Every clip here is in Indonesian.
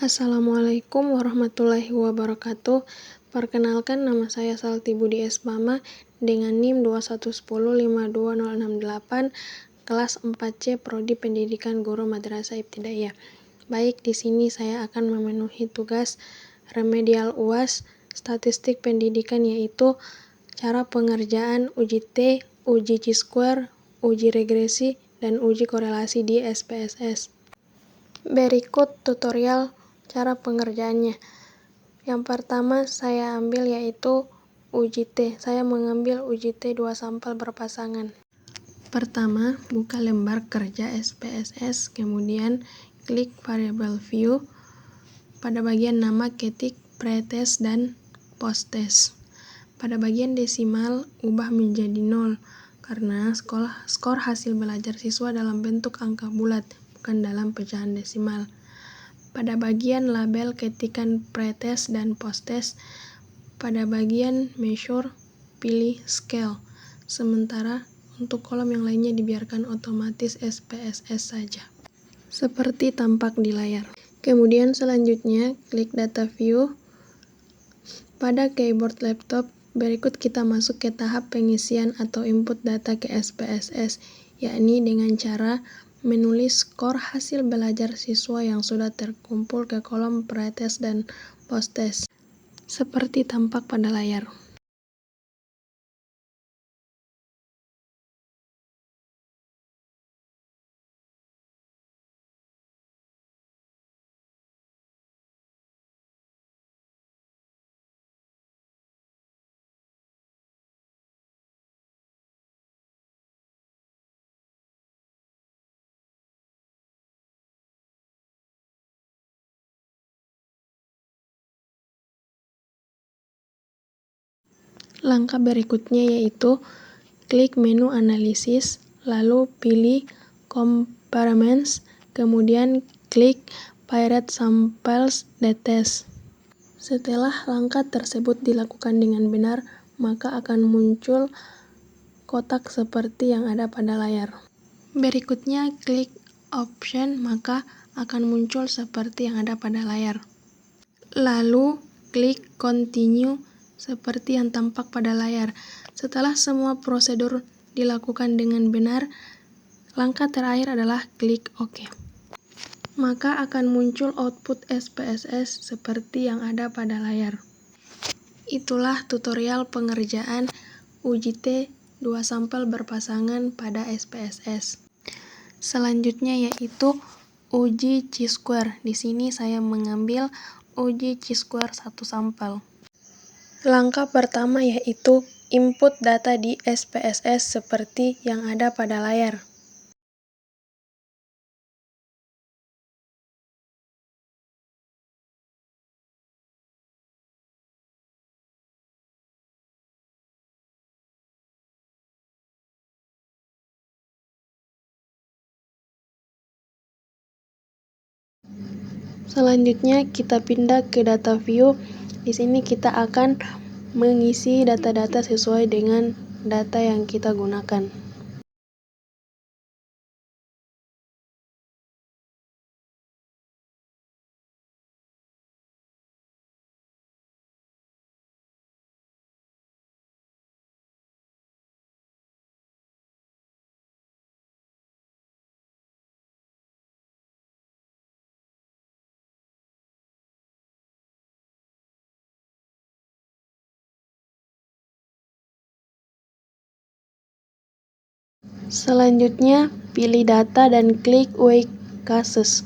Assalamualaikum warahmatullahi wabarakatuh. Perkenalkan, nama saya Salti Budi Esbama dengan NIM 211052068, kelas 4C Prodi Pendidikan Guru Madrasah Ibtidaiyah. Baik, di sini saya akan memenuhi tugas remedial UAS statistik pendidikan, yaitu cara pengerjaan uji T, uji Chi-square, uji regresi, dan uji korelasi di SPSS. Berikut tutorial cara pengerjaannya. Yang pertama saya ambil yaitu uji T. Saya mengambil uji T 2 sampel berpasangan. Pertama, buka lembar kerja SPSS, kemudian klik variable view. Pada bagian nama ketik pretest dan posttest. Pada bagian desimal ubah menjadi 0 karena skor hasil belajar siswa dalam bentuk angka bulat, bukan dalam pecahan desimal. Pada bagian label ketikan pretest dan posttest. Pada bagian measure pilih scale. Sementara untuk kolom yang lainnya dibiarkan otomatis SPSS saja, seperti tampak di layar. Kemudian selanjutnya klik data view. Pada keyboard laptop, berikut kita masuk ke tahap pengisian atau input data ke SPSS, yakni dengan cara menulis skor hasil belajar siswa yang sudah terkumpul ke kolom pretest dan posttest, seperti tampak pada layar. Langkah berikutnya yaitu klik menu analisis, lalu pilih comparisons, kemudian klik Pirate Samples Test. Setelah langkah tersebut dilakukan dengan benar, maka akan muncul kotak seperti yang ada pada layar. Berikutnya klik Option, maka akan muncul seperti yang ada pada layar. Lalu klik Continue seperti yang tampak pada layar. Setelah semua prosedur dilakukan dengan benar, langkah terakhir adalah klik OK. Maka akan muncul output SPSS seperti yang ada pada layar. Itulah tutorial pengerjaan uji T 2 sampel berpasangan pada SPSS. Selanjutnya yaitu uji Chi-square. Di sini saya mengambil uji Chi-square 1 sampel. Langkah pertama yaitu input data di SPSS seperti yang ada pada layar. Selanjutnya kita pindah ke data view. Di sini kita akan mengisi data-data sesuai dengan data yang kita gunakan. Selanjutnya, pilih data dan klik Weigh Cases.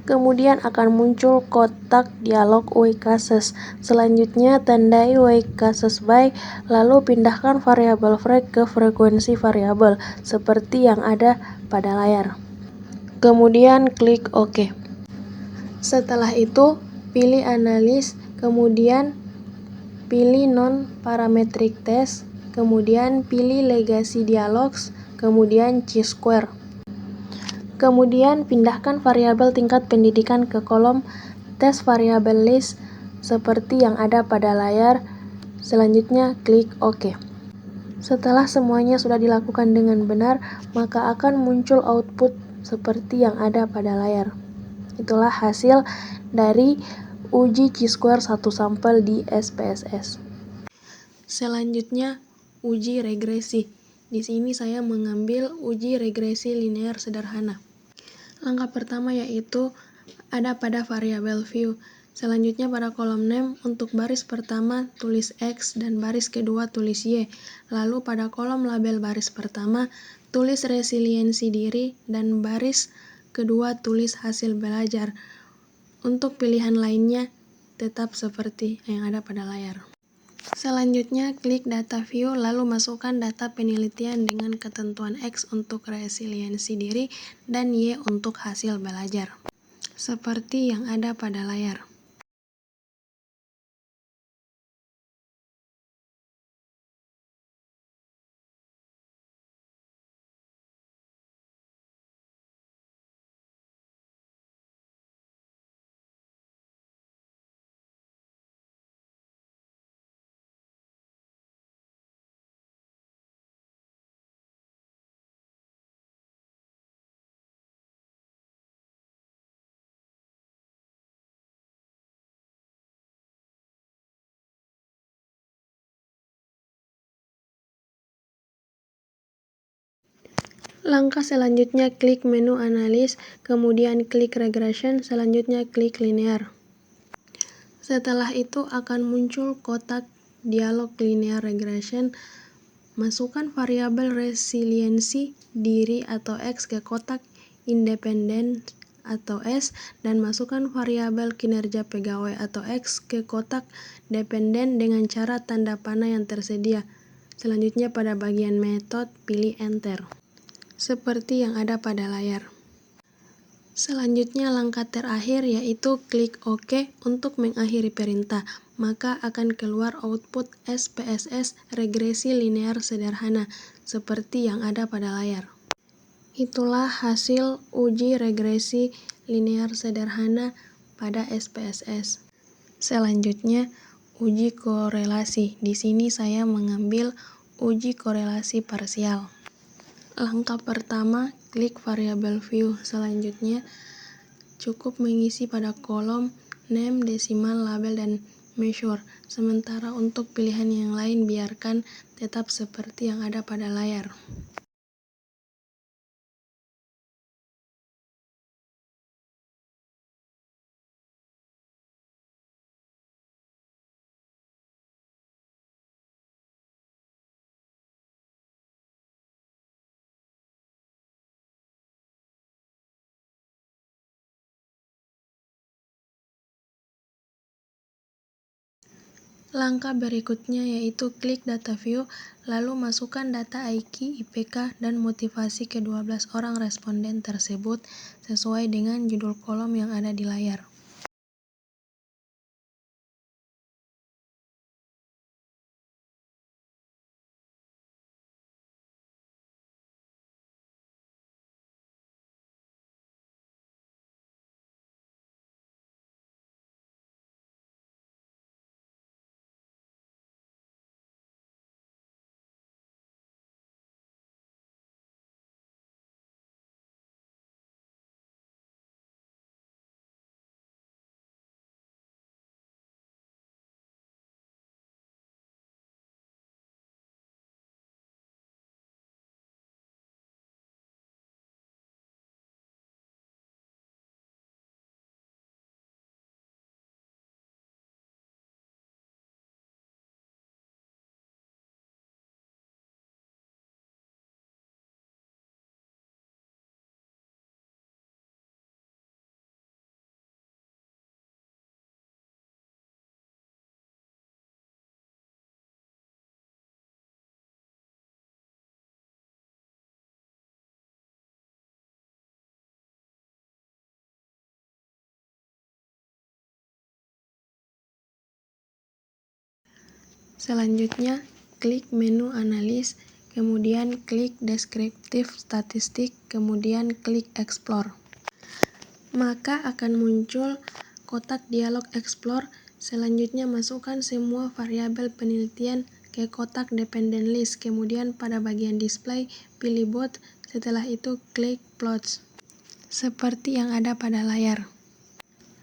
Kemudian akan muncul kotak dialog Weigh Cases. Selanjutnya, tandai Weigh Cases by, lalu pindahkan variabel frek ke frekuensi variabel, seperti yang ada pada layar. Kemudian klik OK. Setelah itu, pilih Analysis, kemudian pilih Non-Parametric Test, kemudian pilih Legacy Dialogs, kemudian Chi-square. Kemudian pindahkan variabel tingkat pendidikan ke kolom test variable list seperti yang ada pada layar. Selanjutnya klik OK. Setelah semuanya sudah dilakukan dengan benar, maka akan muncul output seperti yang ada pada layar. Itulah hasil dari uji chi-square satu sampel di SPSS. Selanjutnya, uji regresi. Di sini saya mengambil uji regresi linear sederhana. Langkah pertama yaitu ada pada variabel view. Selanjutnya pada kolom name, untuk baris pertama tulis X dan baris kedua tulis Y. Lalu pada kolom label baris pertama, tulis resiliensi diri dan baris kedua tulis hasil belajar. Untuk pilihan lainnya, tetap seperti yang ada pada layar. Selanjutnya, klik data view lalu masukkan data penelitian dengan ketentuan X untuk resiliensi diri dan Y untuk hasil belajar. Seperti yang ada pada layar. Langkah selanjutnya klik menu analis, kemudian klik regression, selanjutnya klik linear. Setelah itu akan muncul kotak dialog linear regression. Masukkan variabel resiliensi diri atau X ke kotak independen atau S dan masukkan variabel kinerja pegawai atau X ke kotak dependen dengan cara tanda panah yang tersedia. Selanjutnya pada bagian metode pilih enter. Seperti yang ada pada layar. Selanjutnya langkah terakhir yaitu klik OK untuk mengakhiri perintah, maka akan keluar output SPSS regresi linear sederhana, seperti yang ada pada layar. Itulah hasil uji regresi linear sederhana pada SPSS. Selanjutnya, uji korelasi. Di sini saya mengambil uji korelasi parsial. Langkah pertama, klik variabel view. Selanjutnya, cukup mengisi pada kolom name, desimal, label, dan measure. Sementara untuk pilihan yang lain biarkan tetap seperti yang ada pada layar. Langkah berikutnya yaitu klik data view, lalu masukkan data IQ, IPK, dan motivasi ke-12 orang responden tersebut sesuai dengan judul kolom yang ada di layar. Selanjutnya, klik menu analis, kemudian klik deskriptif statistik, kemudian klik explore. Maka akan muncul kotak dialog explore. Selanjutnya masukkan semua variabel penelitian ke kotak dependent list, kemudian pada bagian display pilih both, setelah itu klik plots. Seperti yang ada pada layar.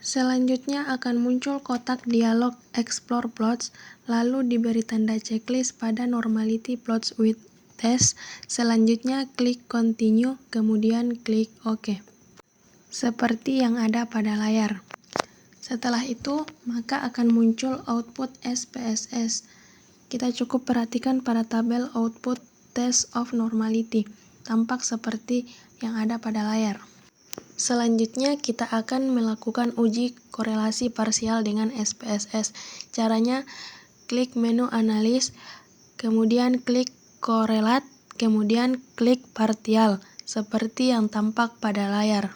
Selanjutnya akan muncul kotak dialog Explore Plots, lalu diberi tanda checklist pada Normality Plots with Test. Selanjutnya klik Continue, kemudian klik OK. Seperti yang ada pada layar. Setelah itu, maka akan muncul output SPSS. Kita cukup perhatikan pada tabel output Test of Normality, tampak seperti yang ada pada layar. Selanjutnya, kita akan melakukan uji korelasi parsial dengan SPSS. Caranya, klik menu Analis, kemudian klik Correlate, kemudian klik Partial, seperti yang tampak pada layar.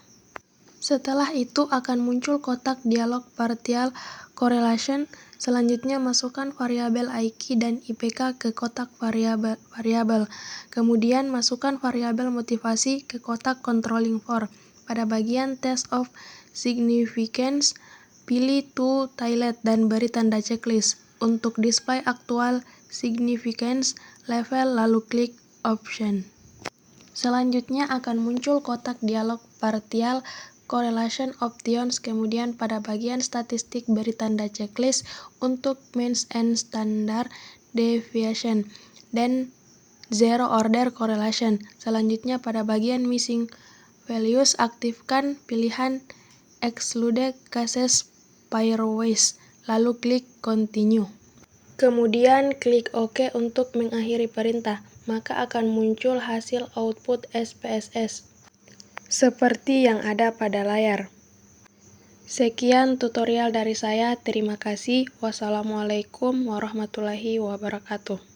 Setelah itu akan muncul kotak dialog Partial Correlation. Selanjutnya masukkan variabel IQ dan IPK ke kotak variabel. Kemudian masukkan variabel motivasi ke kotak Controlling for. Pada bagian Test of Significance, pilih To Tilde dan beri tanda checklist. Untuk display aktual significance level, lalu klik Option. Selanjutnya akan muncul kotak dialog Partial Correlation Options, kemudian pada bagian statistik beri tanda checklist untuk Mean and Standard Deviation dan Zero Order Correlation. Selanjutnya pada bagian Missing Values, aktifkan pilihan Exclude Cases Pairwise, lalu klik Continue. Kemudian klik OK untuk mengakhiri perintah, maka akan muncul hasil output SPSS. Seperti yang ada pada layar. Sekian tutorial dari saya, terima kasih. Wassalamualaikum warahmatullahi wabarakatuh.